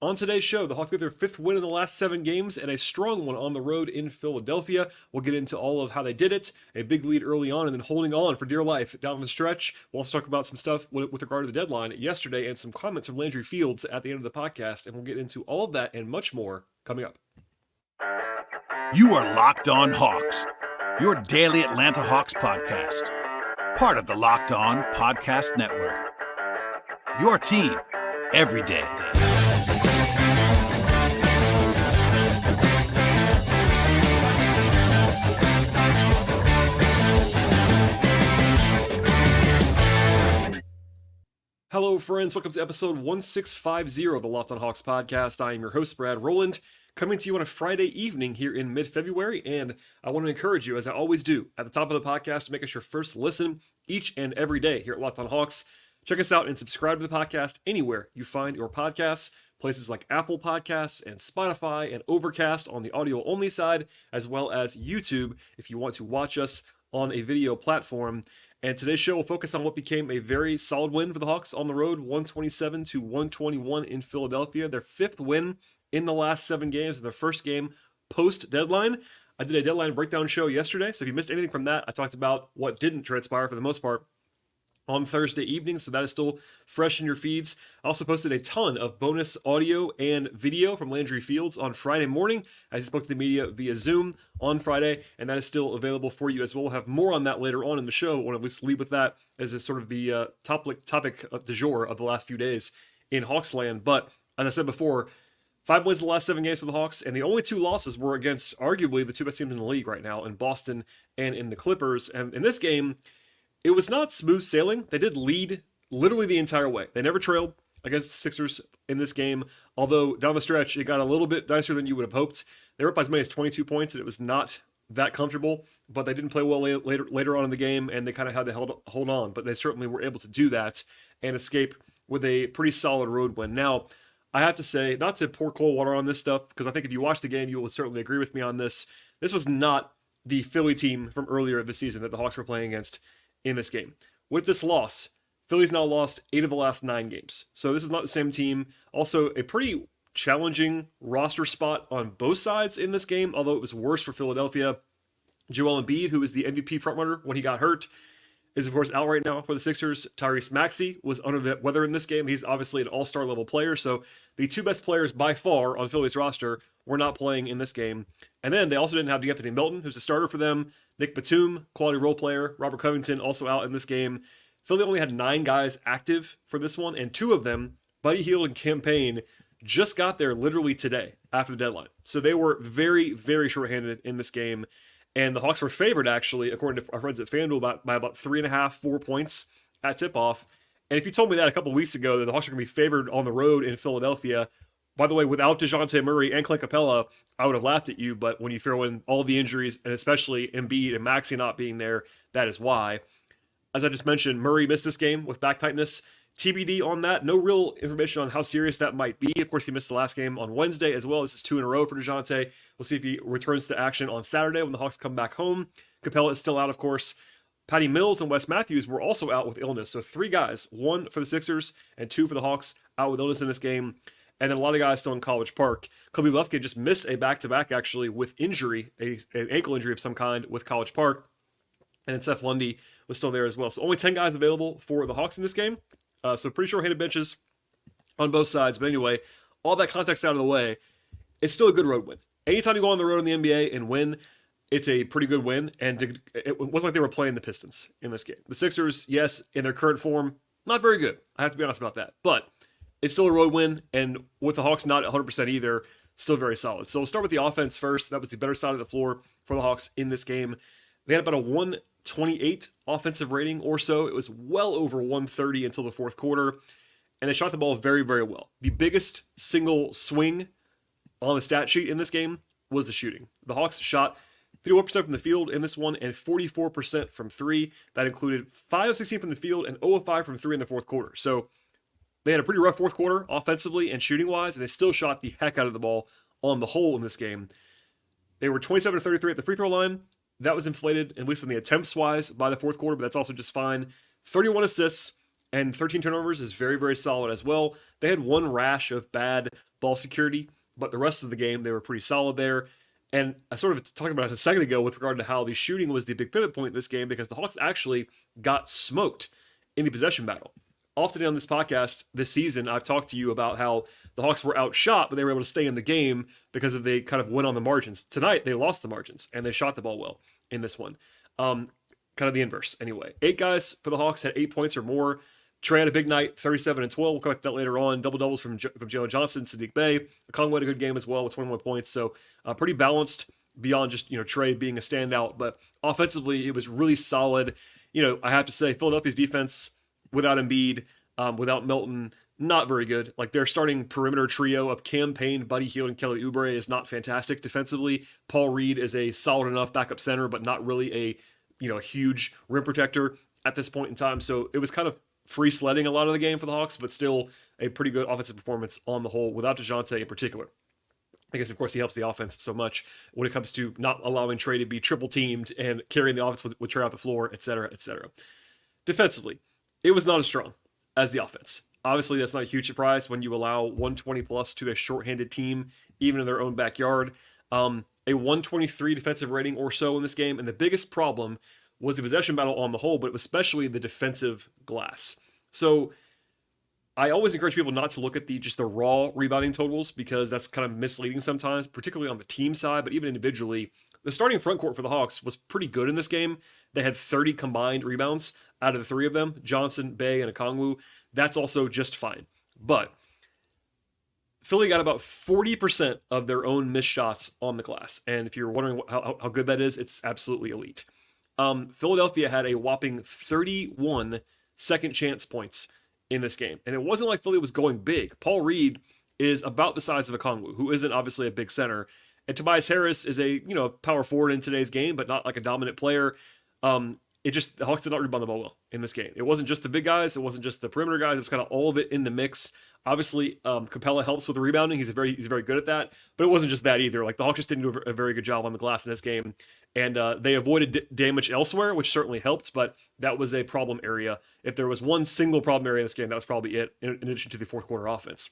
On today's show, the Hawks get their fifth win in the last 7 games and a strong one on the road in Philadelphia. We'll get into all of how they did it, a big lead early on, and then holding on for dear life down the stretch. We'll also talk about some stuff with regard to the deadline yesterday and some comments from Landry Fields at the end of the podcast, and we'll get into all of that and much more coming up. You are Locked On Hawks, your daily Atlanta Hawks podcast. Part of the Locked On Podcast Network. Your team every day. Hello, friends. Welcome to episode 1650 of the Locked On Hawks podcast. I am your host, Brad Rowland, coming to you on a Friday evening here in mid-February, and I want to encourage you, as I always do, at the top of the podcast, to make us your first listen each and every day here at Locked On Hawks. Check us out and subscribe to the podcast anywhere you find your podcasts, places like Apple Podcasts and Spotify and Overcast on the audio-only side, as well as YouTube if you want to watch us on a video platform. And today's show will focus on what became a very solid win for the Hawks on the road, 127-121 in Philadelphia. Their fifth win in the last 7 games, their first game post-deadline. I did a deadline breakdown show yesterday, so if you missed anything from that, I talked about what didn't transpire for the most part on Thursday evening, so that is still fresh in your feeds. I also posted a ton of bonus audio and video from Landry Fields on Friday morning as he spoke to the media via Zoom on Friday, and that is still available for you as well. We'll have more on that later on in the show. I want to at least leave with that as a sort of the topic du jour of the last few days in Hawksland. But as I said before, 5 wins in the last 7 games for the Hawks, and the only 2 losses were against arguably the 2 best teams in the league right now, in Boston and in the Clippers. And in this game, it was not smooth sailing. They did lead literally the entire way. They never trailed against the Sixers in this game, although down the stretch, it got a little bit nicer than you would have hoped. They were up by as many as 22 points, and it was not that comfortable, but they didn't play well later on in the game, and they kind of had to hold on, but they certainly were able to do that and escape with a pretty solid road win. Now, I have to say, not to pour cold water on this stuff, because I think if you watch the game, you will certainly agree with me on this. This was not the Philly team from earlier this season that the Hawks were playing against in this game. With this loss, Philly's now lost 8 of the last 9 games. So this is not the same team. Also, a pretty challenging roster spot on both sides in this game, although it was worse for Philadelphia. Joel Embiid, who was the MVP frontrunner when he got hurt, is of course out right now for the Sixers. Tyrese Maxey was under the weather in this game. He's obviously an all-star level player, so the 2 best players by far on Philly's roster were not playing in this game. And then they also didn't have Anthony Milton, who's a starter for them. Nick Batum, quality role player. Robert Covington also out in this game. Philly only had 9 guys active for this one, and 2 of them, Buddy Hield and Cam Payne, just got there literally today after the deadline. So they were very, very shorthanded in this game. And the Hawks were favored, actually, according to our friends at FanDuel, by about 3.5, 4 points at tip-off. And if you told me that a couple weeks ago, that the Hawks are going to be favored on the road in Philadelphia, by the way, without DeJounte Murray and Clint Capella, I would have laughed at you. But when you throw in all the injuries, and especially Embiid and Maxey not being there, that is why. As I just mentioned, Murray missed this game with back tightness. TBD on that. No real information on how serious that might be. Of course, he missed the last game on Wednesday as well. This is 2 in a row for DeJounte. We'll see if he returns to action on Saturday when the Hawks come back home. Capella is still out, of course. Patty Mills and Wes Matthews were also out with illness. So 3 guys, 1 for the Sixers and 2 for the Hawks, out with illness in this game. And then a lot of guys still in College Park. Kobe Lufkin just missed a back-to-back, actually, with injury, an ankle injury of some kind with College Park. And then Seth Lundy was still there as well. So only 10 guys available for the Hawks in this game. So pretty short-handed benches on both sides. But anyway, all that context out of the way, it's still a good road win. Anytime you go on the road in the NBA and win, it's a pretty good win. And it wasn't like they were playing the Pistons in this game. The Sixers, yes, in their current form, not very good. I have to be honest about that. But it's still a road win, and with the Hawks not 100% either, still very solid. So we'll start with the offense first. That was the better side of the floor for the Hawks in this game. They had about a 128 offensive rating or so. It was well over 130 until the fourth quarter, and they shot the ball very, very well. The biggest single swing on the stat sheet in this game was the shooting. The Hawks shot 31% from the field in this one and 44% from 3. That included 5 of 16 from the field and 0 of 5 from 3 in the fourth quarter. So they had a pretty rough fourth quarter offensively and shooting-wise, and they still shot the heck out of the ball on the whole in this game. They were 27-33 at the free throw line. That was inflated, at least in the attempts-wise, by the fourth quarter, but that's also just fine. 31 assists, And 13 turnovers is very, very solid as well. They had one rash of bad ball security, but the rest of the game, they were pretty solid there. And I sort of talked about it a second ago with regard to how the shooting was the big pivot point in this game because the Hawks actually got smoked in the possession battle. Often on this podcast this season, I've talked to you about how the Hawks were outshot, but they were able to stay in the game because they kind of went on the margins. Tonight, they lost the margins, and they shot the ball well in this one. Kind of the inverse, anyway. 8 guys for the Hawks had 8 points or more. Trae had a big night, 37 and 12. We'll come back to that later on. Double-doubles from Jalen Johnson, Sadiq Bey. Okongwu had a good game as well with 21 points. So pretty balanced beyond just, Trae being a standout. But offensively, it was really solid. I have to say, Philadelphia's defense without Embiid, without Melton, not very good. Like their starting perimeter trio of Cam Payne, Buddy Hield, and Kelly Oubre is not fantastic defensively. Paul Reed is a solid enough backup center, but not really a huge rim protector at this point in time. So it was kind of free sledding a lot of the game for the Hawks, but still a pretty good offensive performance on the whole without DeJounte in particular. I guess, of course, he helps the offense so much when it comes to not allowing Trae to be triple teamed and carrying the offense with Trae out the floor, et cetera, et cetera. Defensively, it was not as strong as the offense. Obviously, that's not a huge surprise when you allow 120 plus to a shorthanded team, even in their own backyard. A 123 defensive rating or so in this game, and the biggest problem was the possession battle on the whole, but especially the defensive glass. So I always encourage people not to look at just the raw rebounding totals because that's kind of misleading sometimes, particularly on the team side, but even individually. The starting front court for the Hawks was pretty good in this game. They had 30 combined rebounds out of the 3 of them, Johnson, Bey, and Okongwu. That's also just fine. But Philly got about 40% of their own missed shots on the glass. And if you're wondering how good that is, it's absolutely elite. Philadelphia had a whopping 31 second chance points in this game. And it wasn't like Philly was going big. Paul Reed is about the size of Okongwu, who isn't obviously a big center. And Tobias Harris is a power forward in today's game, but not like a dominant player. The Hawks did not rebound the ball well in this game. It wasn't just the big guys. It wasn't just the perimeter guys. It was kind of all of it in the mix. Obviously, Capella helps with the rebounding. He's very good at that. But it wasn't just that either. Like the Hawks just didn't do a very good job on the glass in this game, and they avoided damage elsewhere, which certainly helped. But that was a problem area. If there was one single problem area in this game, that was probably it. In addition to the fourth quarter offense,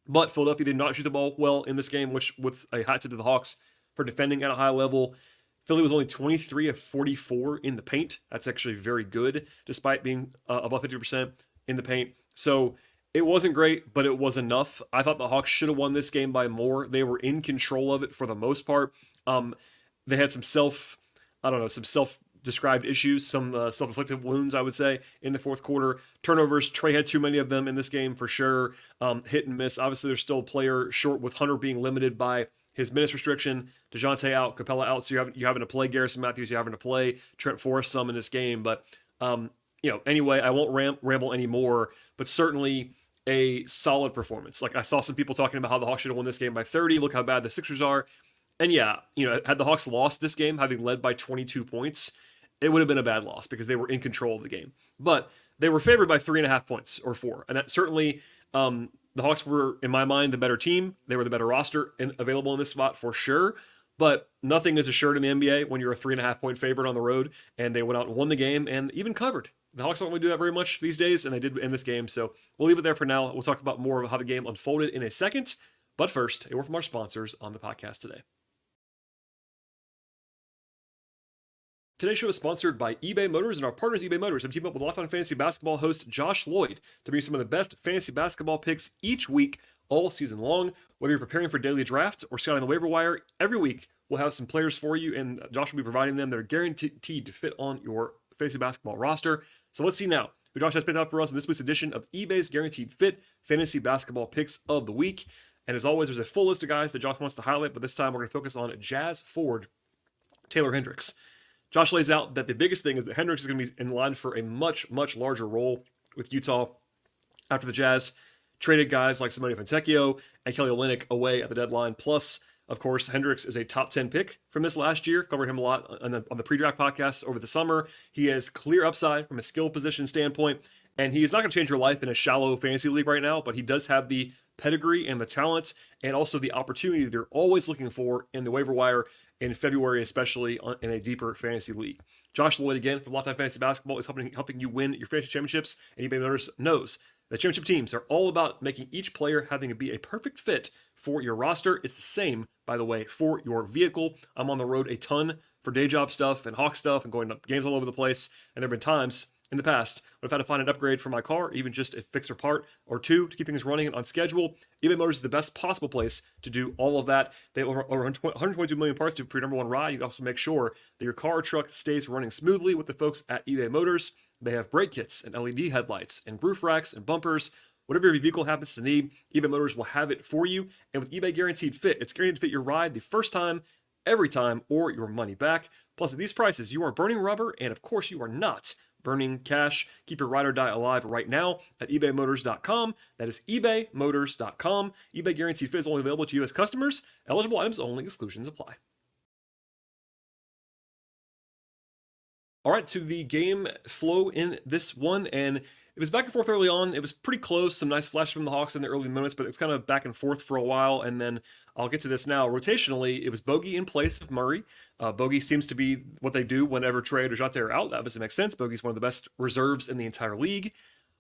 but Philadelphia did not shoot the ball well in this game, which with a hat tip to the Hawks for defending at a high level. Philly was only 23 of 44 in the paint. That's actually very good, despite being above 50% in the paint. So it wasn't great, but it was enough. I thought the Hawks should have won this game by more. They were in control of it for the most part. They had some self-described issues, some self-inflicted wounds, I would say, in the fourth quarter. Turnovers, Trae had too many of them in this game for sure. Hit and miss. Obviously, there's still a player short with Hunter being limited by his minutes restriction, DeJounte out, Capella out, so you're having to play Garrison Matthews, you're having to play Trent Forest some in this game. But, anyway, I won't ramble anymore, but certainly a solid performance. Like I saw some people talking about how the Hawks should have won this game by 30. Look how bad the Sixers are. And yeah, had the Hawks lost this game, having led by 22 points, it would have been a bad loss because they were in control of the game. But they were favored by 3.5 points or 4. And that certainly, the Hawks were, in my mind, the better team. They were the better roster available in this spot for sure. But nothing is assured in the NBA when you're a 3.5 point favorite on the road. And they went out and won the game and even covered. The Hawks don't really do that very much these days, and they did in this game. So we'll leave it there for now. We'll talk about more of how the game unfolded in a second. But first, a word from our sponsors on the podcast today. Today's show is sponsored by eBay Motors, and our partners eBay Motors have teamed up with Locked On Fantasy Basketball host Josh Lloyd to bring you some of the best fantasy basketball picks each week, all season long. Whether you're preparing for daily drafts or scouting the waiver wire, every week we'll have some players for you, and Josh will be providing them that are guaranteed to fit on your fantasy basketball roster. So let's see now who Josh has picked out for us in this week's edition of eBay's Guaranteed Fit Fantasy Basketball Picks of the Week. And as always, there's a full list of guys that Josh wants to highlight, but this time we're going to focus on Jazz forward Taylor Hendricks. Josh lays out that the biggest thing is that Hendricks is going to be in line for a much, much larger role with Utah after the Jazz traded guys like Simone Fontecchio and Kelly Olynyk away at the deadline. Plus, of course, Hendricks is a top 10 pick from this last year. Covered him a lot on the pre-draft podcast over the summer. He has clear upside from a skill position standpoint, and he is not going to change your life in a shallow fantasy league right now, but he does have the pedigree and the talent and also the opportunity they're always looking for in the waiver wire in February, especially in a deeper fantasy league. Josh Lloyd, again, from Lifetime Fantasy Basketball, is helping you win your fantasy championships, and eBay Motors knows that championship teams are all about making each player having to be a perfect fit for your roster. It's the same, by the way, for your vehicle. I'm on the road a ton for day job stuff and Hawk stuff and going to games all over the place, and there have been times in the past when I've had to find an upgrade for my car, even just a fixer part or two to keep things running on schedule. eBay Motors is the best possible place to do all of that. They have over 122 million parts for your number one ride. You can also make sure that your car or truck stays running smoothly with the folks at eBay Motors. They have brake kits and LED headlights and roof racks and bumpers. Whatever your vehicle happens to need, eBay Motors will have it for you. And with eBay Guaranteed Fit, it's guaranteed to fit your ride the first time, every time, or your money back. Plus, at these prices, you are burning rubber, and of course, you are not burning cash. Keep your ride or die alive right now at ebaymotors.com. That is ebaymotors.com. eBay Guaranteed Fit is only available to U.S. customers. Eligible items only. Exclusions apply. All right, to the game flow in this one, and it was back and forth early on. It was pretty close. Some nice flashes from the Hawks in the early minutes, but it was kind of back and forth for a while. And then I'll get to this now. Rotationally, it was Bogey in place of Murray. Bogey seems to be what they do whenever Trae or Dejounte are out. That obviously makes sense. Bogey's one of the best reserves in the entire league.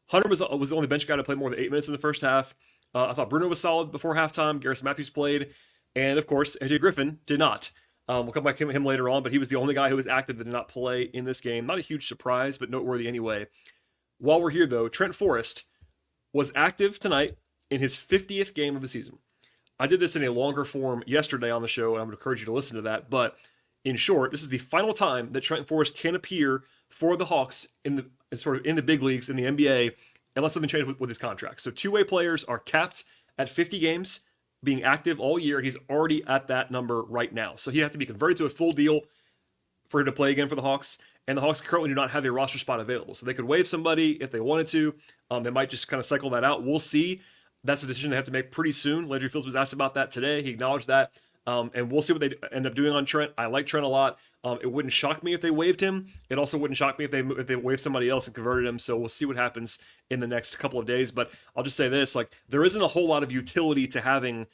Hunter was the only bench guy to play more than 8 minutes in the first half. I thought Bruno was solid before halftime. Garrison Matthews played. And, of course, AJ Griffin did not. We'll come back to him later on, but he was the only guy who was active that did not play in this game. Not a huge surprise, but noteworthy anyway. While we're here, though, Trent Forest was active tonight in his 50th game of the season. I did this in a longer form yesterday on the show, and I would encourage you to listen to that. But in short, this is the final time that Trent Forest can appear for the Hawks in the big leagues in the NBA, unless something changed with his contract. So two-way players are capped at 50 games, being active all year. He's already at that number right now. So he had to be converted to a full deal for him to play again for the Hawks. And the Hawks currently do not have a roster spot available. So they could waive somebody if they wanted to. They might just kind of cycle that out. We'll see. That's a decision they have to make pretty soon. Landry Fields was asked about that today. He acknowledged that. And we'll see what they end up doing on Trent. I like Trent a lot. It wouldn't shock me if they waived him. It also wouldn't shock me if they waived somebody else and converted him. So we'll see what happens in the next couple of days. But I'll just say this, there isn't a whole lot of utility to having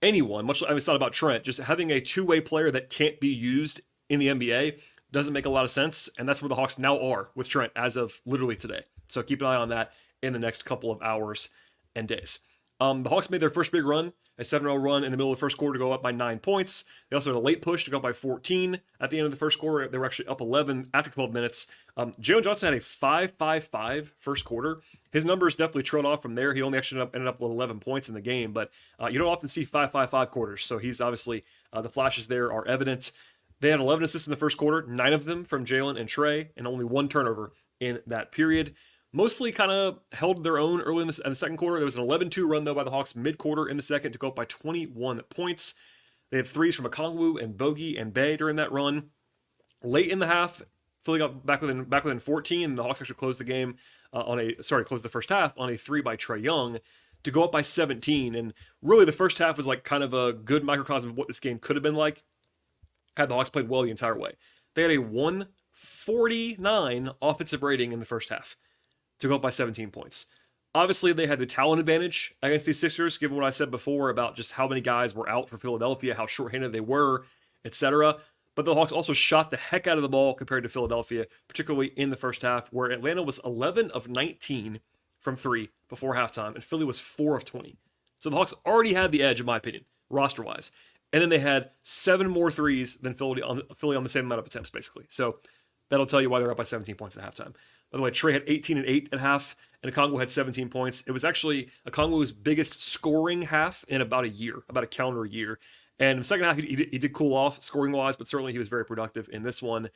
anyone, it's not about Trent, just having a two-way player that can't be used in the NBA doesn't make a lot of sense, and that's where the Hawks now are with Trent as of literally today. So keep an eye on that in the next couple of hours and days. The Hawks made their first big run, a 7-0 run in the middle of the first quarter to go up by 9 points. They also had a late push to go up by 14 at the end of the first quarter. They were actually up 11 after 12 minutes. Jalen Johnson had a 5.55 first quarter. His numbers definitely trailed off from there. He only actually ended up with 11 points in the game, but you don't often see 5.55 quarters. So he's obviously, the flashes there are evident. They had 11 assists in the first quarter, 9 of them from Jalen and Trae, and only 1 turnover in that period. Mostly kind of held their own early in the second quarter. There was an 11-2 run, though, by the Hawks mid-quarter in the second to go up by 21 points. They had threes from Okongwu and Bogey and Bay during that run. Late in the half, Philly got back within 14, and the Hawks actually closed closed the first half on a 3 by Trae Young to go up by 17. And really, the first half was like kind of a good microcosm of what this game could have been like had the Hawks played well the entire way. They had a 149 offensive rating in the first half to go up by 17 points. Obviously, they had the talent advantage against these Sixers, given what I said before about just how many guys were out for Philadelphia, how shorthanded they were, etc. But the Hawks also shot the heck out of the ball compared to Philadelphia, particularly in the first half, where Atlanta was 11 of 19 from 3 before halftime, and Philly was 4 of 20. So the Hawks already had the edge, in my opinion, roster-wise. And then they had 7 more threes than Philly on the same amount of attempts, basically. So that'll tell you why they're up by 17 points at halftime. By the way, Trae had 18 and 8 at half, and Okongwu had 17 points. It was actually Okongwu's biggest scoring half in about a calendar year. And in the second half, he did cool off scoring-wise, but certainly he was very productive in this one.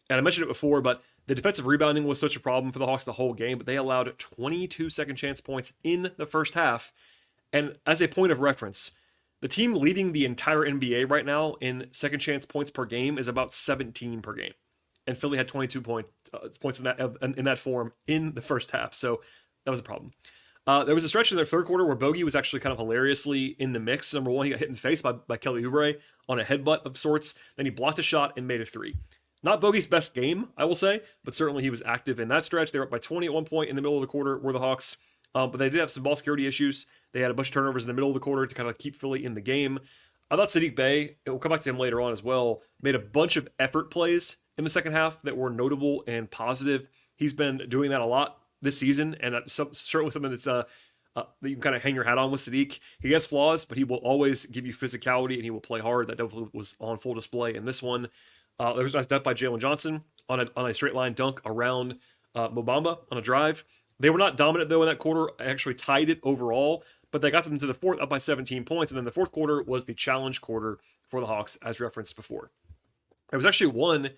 And I mentioned it before, but the defensive rebounding was such a problem for the Hawks the whole game, but they allowed 22 second chance points in the first half. And as a point of reference, the team leading the entire NBA right now in second chance points per game is about 17 per game. And Philly had 22 points in that form in the first half. So that was a problem. There was a stretch in their third quarter where Bogey was actually kind of hilariously in the mix. Number one, he got hit in the face by Kelly Oubre on a headbutt of sorts. Then he blocked a shot and made a 3. Not Bogey's best game, I will say, but certainly he was active in that stretch. They were up by 20 at one point in the middle of the quarter, were the Hawks. But they did have some ball security issues. They had a bunch of turnovers in the middle of the quarter to kind of keep Philly in the game. I thought Sadiq Bey, we'll come back to him later on as well, made a bunch of effort plays in the second half that were notable and positive. He's been doing that a lot this season, and that's certainly something that's that you can kind of hang your hat on with Sadiq. He has flaws, but he will always give you physicality and he will play hard. That definitely was on full display in this one. There was a nice dunk by Jalen Johnson on a straight line dunk around Mobamba on a drive. They were not dominant though in that quarter. Actually tied it overall, but they got them to the fourth up by 17 points, and then the fourth quarter was the challenge quarter for the Hawks, as referenced before. There was actually one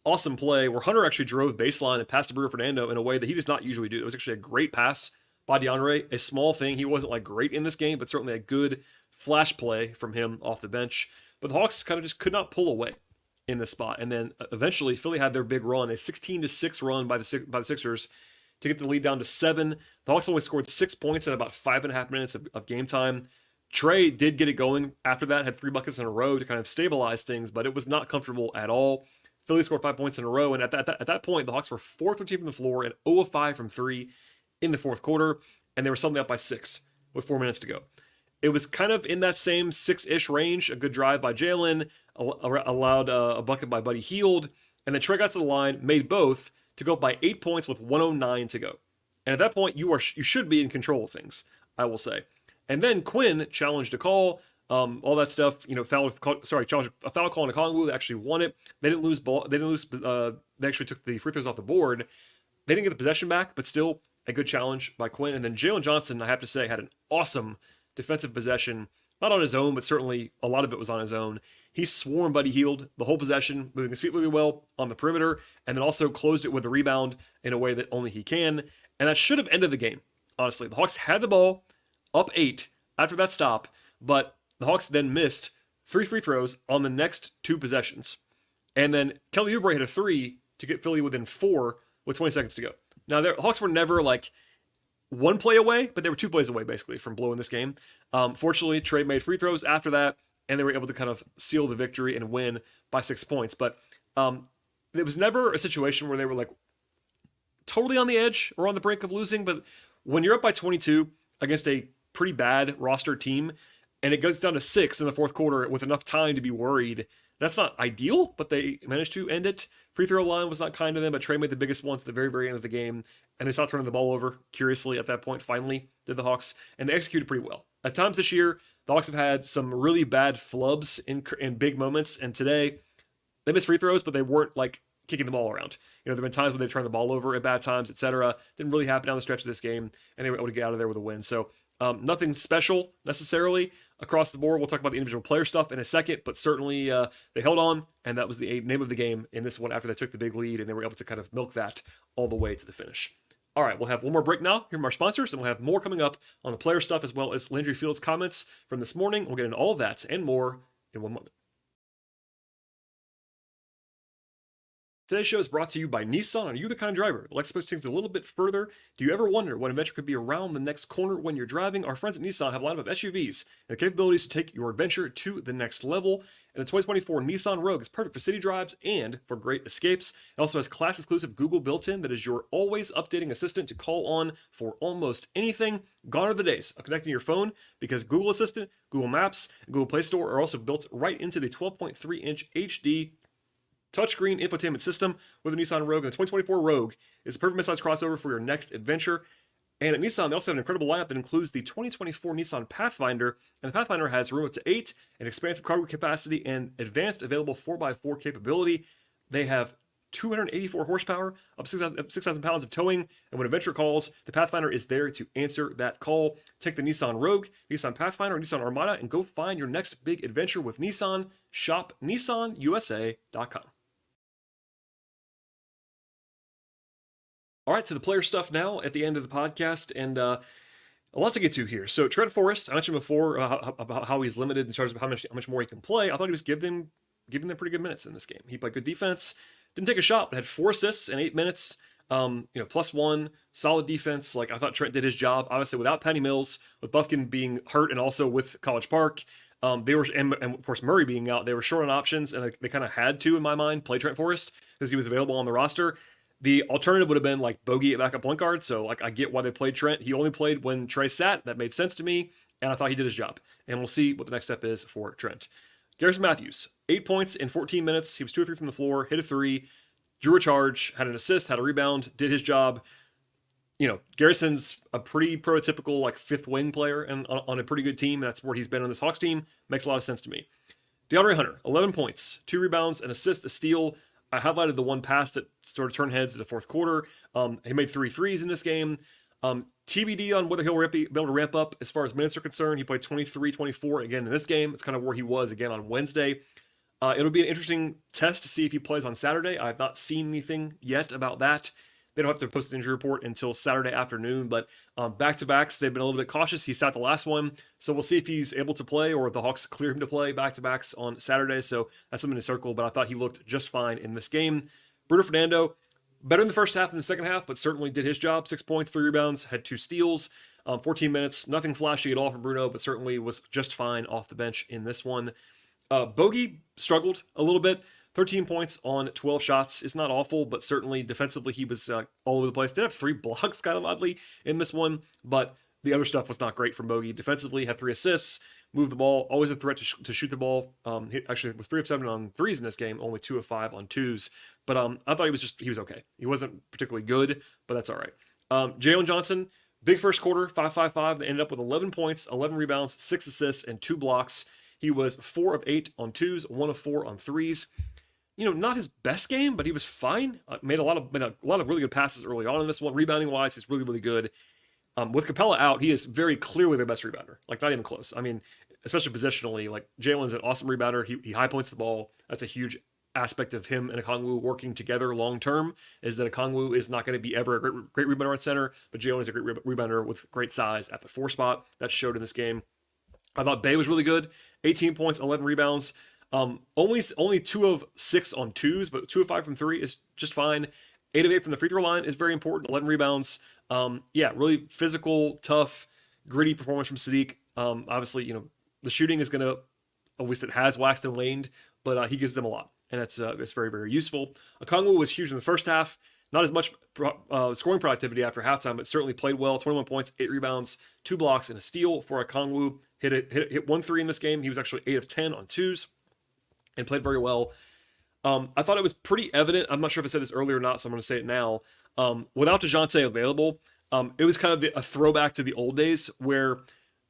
awesome play where Hunter actually drove baseline and passed to Bruno Fernando in a way that he does not usually do. It was actually a great pass by DeAndre, a small thing. He wasn't like great in this game, but certainly a good flash play from him off the bench. But the Hawks kind of just could not pull away in this spot. And then eventually Philly had their big run, a 16-6 run by the Sixers to get the lead down to 7. The Hawks only scored 6 points in about 5.5 minutes of game time. Trae did get it going after that, had 3 buckets in a row to kind of stabilize things, but it was not comfortable at all. Philly scored 5 points in a row, and at that point, the Hawks were 4-13 from the floor and 0 of 5 from 3 in the fourth quarter, and they were suddenly up by 6 with 4 minutes to go. It was kind of in that same 6-ish range. A good drive by Jalen, allowed a bucket by Buddy Hield, and then Trae got to the line, made both to go up by 8 points with 109 to go. And at that point, you should be in control of things, I will say. And then Quinn challenged a call, all that stuff. Challenged a foul call on a Kongwu. They actually won it. They didn't lose ball. They didn't lose. They actually took the free throws off the board. They didn't get the possession back, but still a good challenge by Quinn. And then Jalen Johnson, I have to say, had an awesome defensive possession. Not on his own, but certainly a lot of it was on his own. He swarmed Buddy Hield the whole possession, moving his feet really well on the perimeter, and then also closed it with a rebound in a way that only he can. And that should have ended the game, honestly. The Hawks had the ball, up 8 after that stop, but the Hawks then missed 3 free throws on the next 2 possessions. And then Kelly Oubre hit a 3 to get Philly within 4 with 20 seconds to go. Now, the Hawks were never like 1 play away, but they were 2 plays away, basically, from blowing this game. Fortunately, Trae made free throws after that, and they were able to kind of seal the victory and win by 6 points. But it was never a situation where they were like totally on the edge or on the brink of losing. But when you're up by 22 against a pretty bad roster team, and it goes down to 6 in the fourth quarter with enough time to be worried, that's not ideal, but they managed to end it. Free throw line was not kind to them, but Trae made the biggest one at the very, very end of the game, and they stopped turning the ball over, curiously, at that point, finally, did the Hawks, and they executed pretty well. At times this year, the Hawks have had some really bad flubs in big moments, and today, they missed free throws, but they weren't, like, kicking the ball around. There have been times when they turned the ball over at bad times, etc. Didn't really happen down the stretch of this game, and they were able to get out of there with a win. So, nothing special, necessarily, across the board. We'll talk about the individual player stuff in a second, but certainly they held on, and that was the name of the game in this one after they took the big lead, and they were able to kind of milk that all the way to the finish. All right, we'll have one more break now, hear from our sponsors, and we'll have more coming up on the player stuff as well as Landry Fields' comments from this morning. We'll get into all of that and more in 1 moment. Today's show is brought to you by Nissan. Are you the kind of driver that likes to push things a little bit further? Do you ever wonder what adventure could be around the next corner when you're driving? Our friends at Nissan have a lineup of SUVs and the capabilities to take your adventure to the next level. And the 2024 Nissan Rogue is perfect for city drives and for great escapes. It also has class-exclusive Google built-in that is your always updating assistant to call on for almost anything. Gone are the days of connecting your phone because Google Assistant, Google Maps, and Google Play Store are also built right into the 12.3-inch HD touchscreen infotainment system with the Nissan Rogue. And the 2024 Rogue is a perfect midsize crossover for your next adventure. And at Nissan, they also have an incredible lineup that includes the 2024 Nissan Pathfinder. And the Pathfinder has room up to 8, an expansive cargo capacity, and advanced available 4x4 capability. They have 284 horsepower, up 6,000 pounds of towing. And when adventure calls, the Pathfinder is there to answer that call. Take the Nissan Rogue, Nissan Pathfinder, or Nissan Armada, and go find your next big adventure with Nissan. Shop nissanusa.com. All right, to the player stuff now at the end of the podcast, and a lot to get to here. So Trent Forest, I mentioned before about how he's limited in terms of how much more he can play. I thought he was giving them pretty good minutes in this game. He played good defense, didn't take a shot, but had 4 assists in 8 minutes. +1, solid defense. Like I thought Trent did his job. Obviously, without Patty Mills, with Bufkin being hurt, and also with College Park, they were, and of course Murray being out, they were short on options, and they kind of had to, in my mind, play Trent Forest because he was available on the roster. The alternative would have been like Bogey at backup point guard. So like I get why they played Trent. He only played when Trae sat. That made sense to me. and I thought he did his job. And we'll see what the next step is for Trent. Garrison Matthews, 8 points in 14 minutes. He was 2 of 3 from the floor, hit a 3, drew a charge, had an assist, had a rebound, did his job. Garrison's a pretty prototypical like fifth wing player and on a pretty good team. That's where he's been on this Hawks team. Makes a lot of sense to me. DeAndre Hunter, 11 points, 2 rebounds, an assist, a steal. I highlighted the one pass that sort of turned heads in the fourth quarter. He made 3 threes in this game. TBD on whether he'll be able to ramp up as far as minutes are concerned. He played 23-24 again in this game. It's kind of where he was again on Wednesday. It'll be an interesting test to see if he plays on Saturday. I have not seen anything yet about that. They don't have to post an injury report until Saturday afternoon, but back-to-backs, they've been a little bit cautious. He sat the last one, so we'll see if he's able to play or the Hawks clear him to play back-to-backs on Saturday, so that's something to circle, but I thought he looked just fine in this game. Bruno Fernando, better in the first half than the second half, but certainly did his job. 6 points, 3 rebounds, had 2 steals, 14 minutes. Nothing flashy at all from Bruno, but certainly was just fine off the bench in this one. Bogey struggled a little bit. 13 points on 12 shots is not awful, but certainly defensively he was all over the place. Did have 3 blocks kind of oddly in this one, but the other stuff was not great from Bogey. Defensively, had 3 assists, moved the ball, always a threat to shoot the ball. He actually was 3 of 7 on threes in this game, only 2 of 5 on twos. But I thought he was okay. He wasn't particularly good, but that's all right. Jalen Johnson, big first quarter, 5-5-5. They ended up with 11 points, 11 rebounds, 6 assists, and 2 blocks. He was 4 of 8 on twos, 1 of 4 on threes. Not his best game, but he was fine. Made a lot of really good passes early on in this one. Rebounding wise, he's really, really good. With Capella out, he is very clearly their best rebounder. Like, not even close. I mean, especially positionally, like Jalen's an awesome rebounder. He high points the ball. That's a huge aspect of him and Okongwu working together long term, is that Okongwu is not going to be ever a great rebounder at center, but Jalen is a great rebounder with great size at the 4 spot. That showed in this game. I thought Bay was really good. 18 points, 11 rebounds. Only 2 of 6 on twos, but 2 of 5 from 3 is just fine. 8 of 8 from the free throw line is very important. 11 rebounds. Really physical, tough, gritty performance from Sadiq. Obviously, the shooting is going to, at least it has waxed and waned, but he gives them a lot, and it's very, very useful. Okongwu was huge in the first half. Not as much scoring productivity after halftime, but certainly played well. 21 points, 8 rebounds, 2 blocks, and a steal for Okongwu. Hit 1 3 in this game. He was actually 8 of 10 on twos and played very well. I thought it was pretty evident. I'm not sure if I said this earlier or not, so I'm going to say it now. Without DeJounte available, it was kind of a throwback to the old days where,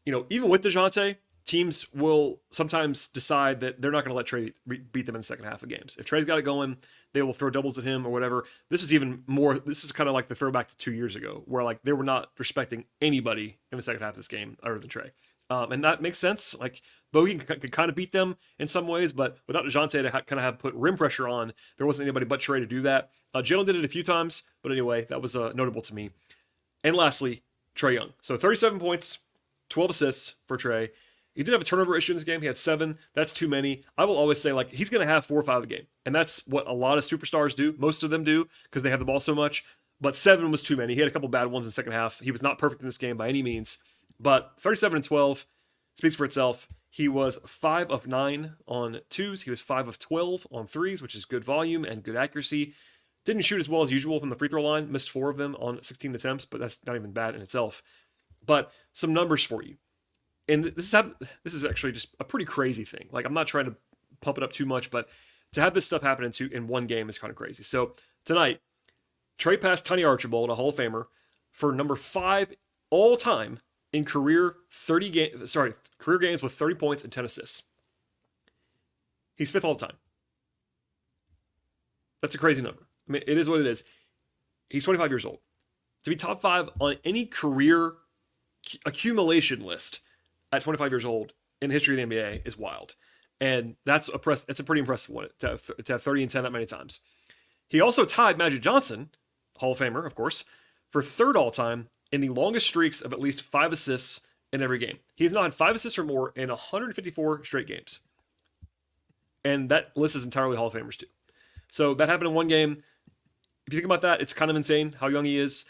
even with DeJounte, teams will sometimes decide that they're not going to let Trae beat them in the second half of games. If Trae's got it going, they will throw doubles at him or whatever. This was kind of like the throwback to 2 years ago, where like they were not respecting anybody in the second half of this game other than Trae. And that makes sense. Like, Bogey could kind of beat them in some ways, but without DeJounte to kind of have put rim pressure on, there wasn't anybody but Trae to do that. Jalen did it a few times, but anyway, that was notable to me. And lastly, Trae Young. So 37 points, 12 assists for Trae. He did have a turnover issue in this game. He had 7. That's too many. I will always say, like, he's going to have 4 or 5 a game. And that's what a lot of superstars do. Most of them do, because they have the ball so much. But 7 was too many. He had a couple bad ones in the second half. He was not perfect in this game by any means. But 37 and 12 speaks for itself. He was 5 of 9 on twos. He was 5 of 12 on threes, which is good volume and good accuracy. Didn't shoot as well as usual from the free throw line. Missed 4 of them on 16 attempts, but that's not even bad in itself. But some numbers for you. And this is actually just a pretty crazy thing. Like, I'm not trying to pump it up too much, but to have this stuff happen in one game is kind of crazy. So tonight, Trae passed Tiny Archibald, a Hall of Famer, for number 5 all time in career games with 30 points and 10 assists. He's 5th all the time. That's a crazy number. I mean, it is what it is. He's 25 years old. To be top 5 on any career accumulation list at 25 years old in the history of the NBA is wild. And it's a pretty impressive one to have 30 and 10 that many times. He also tied Magic Johnson, Hall of Famer, of course, for 3rd all time in the longest streaks of at least 5 assists in every game. He has now had 5 assists or more in 154 straight games. And that list is entirely Hall of Famers too. So that happened in one game. If you think about that, it's kind of insane how young he is.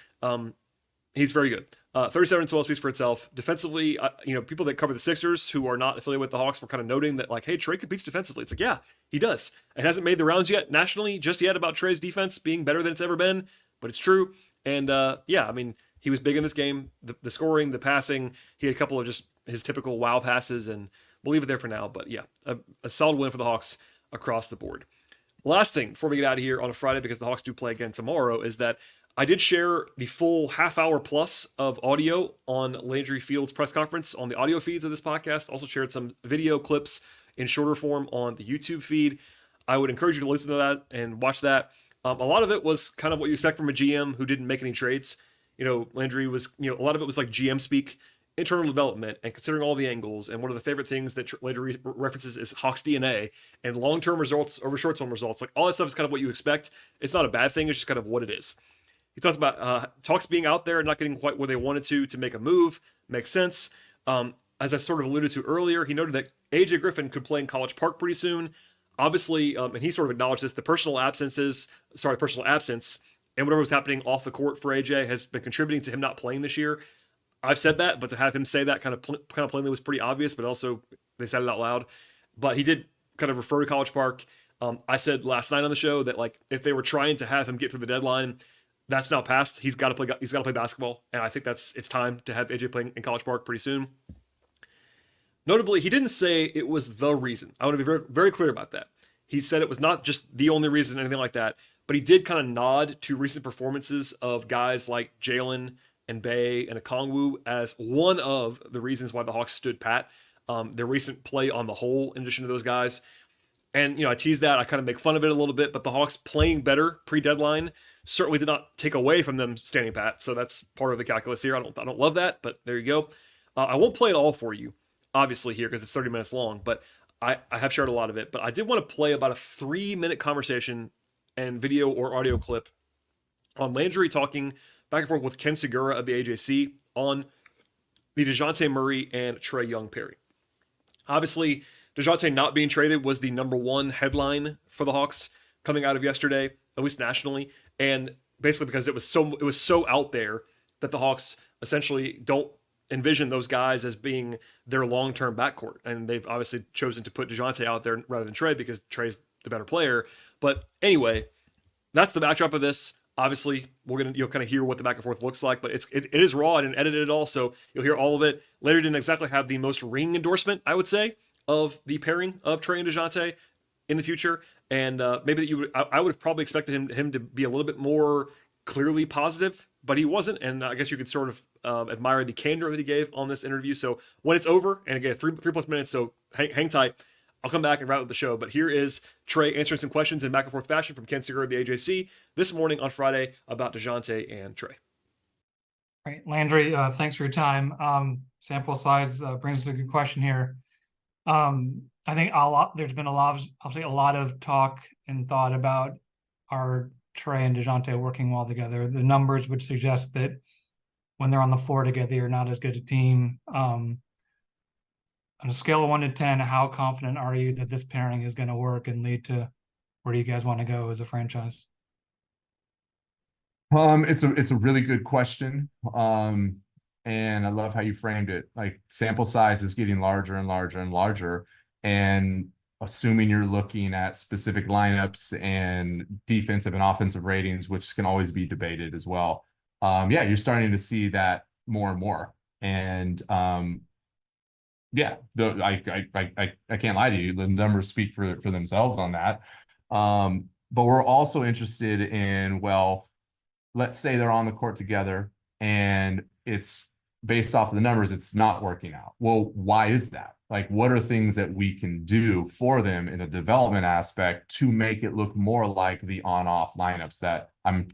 He's very good. 37 and 12 speaks for itself. Defensively, people that cover the Sixers who are not affiliated with the Hawks were kind of noting that, like, hey, Trae competes defensively. It's like, yeah, he does. It hasn't made the rounds yet nationally just yet about Trae's defense being better than it's ever been, but it's true. And he was big in this game. The scoring, the passing, he had a couple of just his typical wow passes, and we'll leave it there for now. But yeah, a solid win for the Hawks across the board. Last thing before we get out of here on a Friday, because the Hawks do play again tomorrow, is that I did share the full half hour plus of audio on Landry Fields' press conference on the audio feeds of this podcast. Also shared some video clips in shorter form on the YouTube feed. I would encourage you to listen to that and watch that. A lot of it was kind of what you expect from a GM who didn't make any trades. Landry was, a lot of it was like GM speak, internal development, and considering all the angles. And one of the favorite things that Landry references is Hawks DNA and long-term results over short-term results. Like all that stuff is kind of what you expect. It's not a bad thing. It's just kind of what it is. He talks about talks being out there and not getting quite where they wanted to make a move. Makes sense. As I sort of alluded to earlier, he noted that AJ Griffin could play in College Park pretty soon. Obviously, and he sort of acknowledged this, the personal absence and whatever was happening off the court for AJ has been contributing to him not playing this year. I've said that, but to have him say that kind of plainly was pretty obvious, but also they said it out loud. But he did kind of refer to College Park. I said last night on the show that like if they were trying to have him get through the deadline, that's now passed. He's got to play basketball, and I think it's time to have AJ playing in College Park pretty soon. Notably, he didn't say it was the reason. I want to be very, very clear about that. He said it was not just the only reason, anything like that, but he did kind of nod to recent performances of guys like Jalen and Bay and Okongwu as one of the reasons why the Hawks stood pat. Their recent play on the whole, in addition to those guys. And, I tease that. I kind of make fun of it a little bit, but the Hawks playing better pre-deadline certainly did not take away from them standing pat. So that's part of the calculus here. I don't love that, but there you go. I won't play it all for you, obviously, here because it's 30 minutes long, but I have shared a lot of it. But I did want to play about a 3-minute conversation and video or audio clip on Landry talking back and forth with Ken Segura of the AJC on the Dejounte Murray and Trae Young pairing. Obviously, Dejounte not being traded was the number one headline for the Hawks coming out of yesterday, at least nationally, and basically because it was so out there that the Hawks essentially don't envision those guys as being their long-term backcourt, and they've obviously chosen to put Dejounte out there rather than Trae because Trae's the better player. But anyway, that's the backdrop of this. Obviously, you'll kind of hear what the back and forth looks like, but it is raw. I didn't edit it at all, so you'll hear all of it. Later didn't exactly have the most ringing endorsement, I would say, of the pairing of Trae and Dejounte in the future. And maybe that I would have probably expected him to be a little bit more clearly positive, but he wasn't. And I guess you could sort of admire the candor that he gave on this interview. So when it's over, and again, 3+ minutes, so hang tight. I'll come back and wrap up the show. But here is Trae answering some questions in back and forth fashion from Ken Segura of the AJC this morning on Friday about Dejounte and Trae. Right, Landry, thanks for your time. Sample size brings us a good question here. I think there's been a lot of talk and thought about our Trae and Dejounte working well together. The numbers would suggest that when they're on the floor together, you're not as good a team. On a scale of 1 to 10, how confident are you that this pairing is going to work and lead to where do you guys want to go as a franchise? It's a really good question. And I love how you framed it. Like sample size is getting larger and larger and larger. And assuming you're looking at specific lineups and defensive and offensive ratings, which can always be debated as well. You're starting to see that more and more. And I can't lie to you. The numbers speak for themselves on that. But we're also interested in, well, let's say they're on the court together and it's based off of the numbers, it's not working out. Well, why is that? Like, what are things that we can do for them in a development aspect to make it look more like the on-off lineups that I'm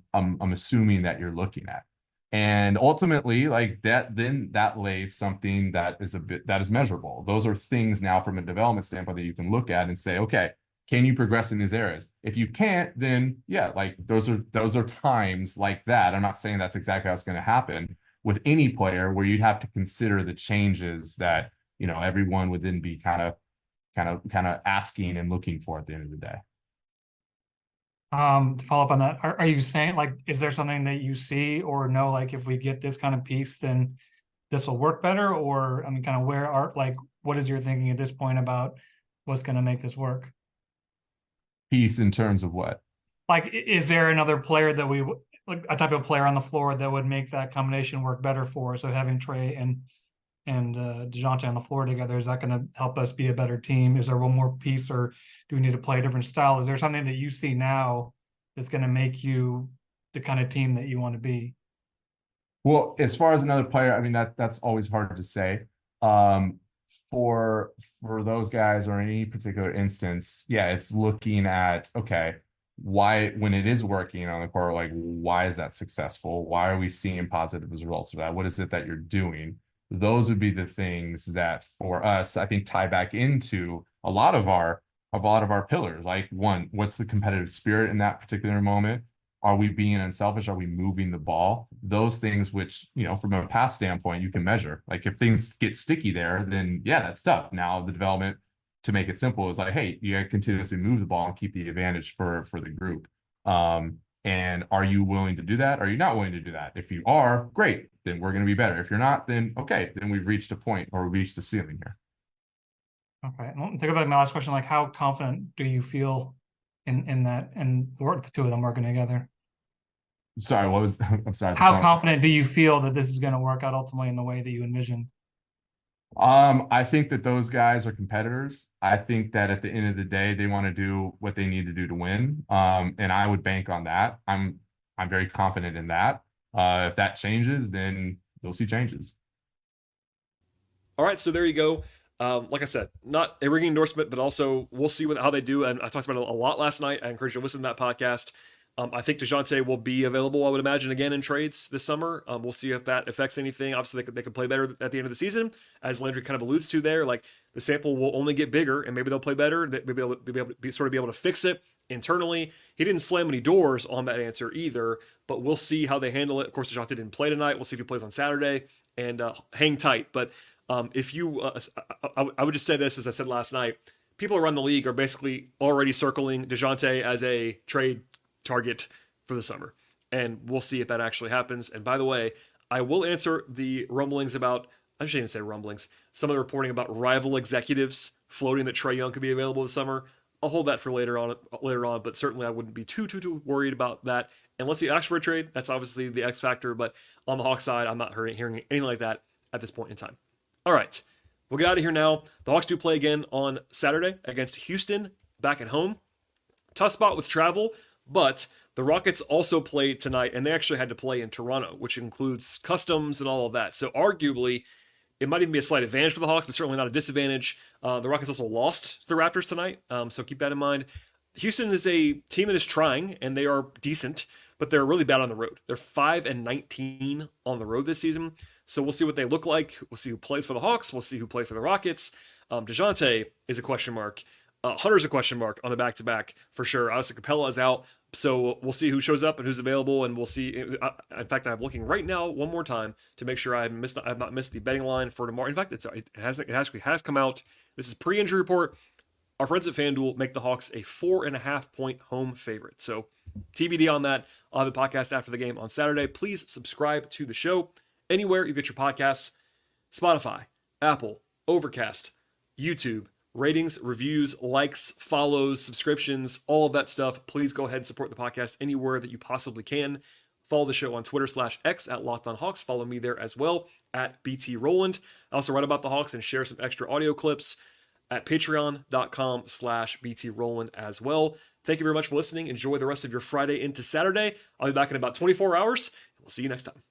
assuming that you're looking at? And ultimately, like that, then that lays something that is measurable. Those are things now from a development standpoint that you can look at and say, okay, can you progress in these areas? If you can't, then yeah, like those are times like that. I'm not saying that's exactly how it's going to happen with any player where you'd have to consider the changes that, everyone would then be kind of asking and looking for at the end of the day. To follow up on that, are you saying, like, is there something that you see or know, like, if we get this kind of piece, then this will work better? Or, I mean, kind of what is your thinking at this point about what's going to make this work? Piece in terms of what? Like, is there another player that like a type of player on the floor that would make that combination work better for us. So having Trae and Dejounte on the floor together, is that going to help us be a better team? Is there one more piece, or do we need to play a different style? Is there something that you see now that's going to make you the kind of team that you want to be? Well, as far as another player, I mean, that's always hard to say. Um, for those guys or in any particular instance, yeah, it's looking at, okay, why, when it is working on the court, like, why is that successful? Why are we seeing positive results of that? What is it that you're doing? Those would be the things that for us, I think, tie back into a lot of our pillars. Like, one, what's the competitive spirit in that particular moment? Are we being unselfish? Are we moving the ball? Those things which, you know, from a pass standpoint, you can measure. Like, if things get sticky there, then yeah, that's tough. Now the development, to make it simple, is like, hey, you gotta continuously move the ball and keep the advantage for the group. And are you willing to do that? Are you not willing to do that? If you are, great, then we're going to be better. If you're not, then okay, then we've reached a point, or we've reached a ceiling here. Okay. Well, think about my last question. Like, how confident do you feel in that, and the two of them working together? Sorry, what was, I'm sorry. How confident do you feel that this is going to work out ultimately in the way that you envision? I think that those guys are competitors. I think that at the end of the day, they want to do what they need to do to win. And I would bank on that. I'm very confident in that. If that changes, then you'll see changes. All right, so there you go. Like I said, not a ringing endorsement, but also we'll see how they do. And I talked about it a lot last night. I encourage you to listen to that podcast. I think Dejounte will be available, I would imagine, again in trades this summer. We'll see if that affects anything. Obviously, they could play better at the end of the season, as Landry kind of alludes to there. Like, the sample will only get bigger, and maybe they'll play better. Maybe they'll be able to fix it internally. He didn't slam any doors on that answer either, but we'll see how they handle it. Of course, Dejounte didn't play tonight. We'll see if he plays on Saturday, and hang tight. But if you, I would just say this, as I said last night, people around the league are basically already circling Dejounte as a trade target for the summer, and we'll see if that actually happens. And by the way, I will answer the rumblings about, I shouldn't even say rumblings, some of the reporting about rival executives floating that Trae Young could be available this summer. I'll hold that for later on, but certainly I wouldn't be too worried about that unless he asks for a trade. That's obviously the X factor, but on the Hawks side, I'm not hearing anything like that at this point in time. All right, we'll get out of here now. The Hawks do play again on Saturday against Houston back at home. Tough spot with travel, but the Rockets also played tonight, and they actually had to play in Toronto, which includes customs and all of that. So arguably, it might even be a slight advantage for the Hawks, but certainly not a disadvantage. The Rockets also lost to the Raptors tonight, so keep that in mind. Houston is a team that is trying, and they are decent, but they're really bad on the road. They're 5-19 on the road this season, so we'll see what they look like. We'll see who plays for the Hawks. We'll see who plays for the Rockets. Dejounte is a question mark. Hunter's a question mark on the back-to-back for sure. Obviously, Capella is out, so we'll see who shows up and who's available, and we'll see. In fact, I'm looking right now one more time to make sure I have not missed the betting line for tomorrow. In fact, it has come out. This is pre-injury report. Our friends at FanDuel make the Hawks a 4.5-point home favorite. So TBD on that. I'll have a podcast after the game on Saturday. Please subscribe to the show anywhere you get your podcasts: Spotify, Apple, Overcast, YouTube. Ratings, reviews, likes, follows, subscriptions, all of that stuff. Please go ahead and support the podcast anywhere that you possibly can. Follow the show on Twitter/X at Locked On Hawks. Follow me there as well at BT Rowland. I also write about the Hawks and share some extra audio clips at patreon.com/BT Rowland as well. Thank you very much for listening. Enjoy the rest of your Friday into Saturday. I'll be back in about 24 hours. We'll see you next time.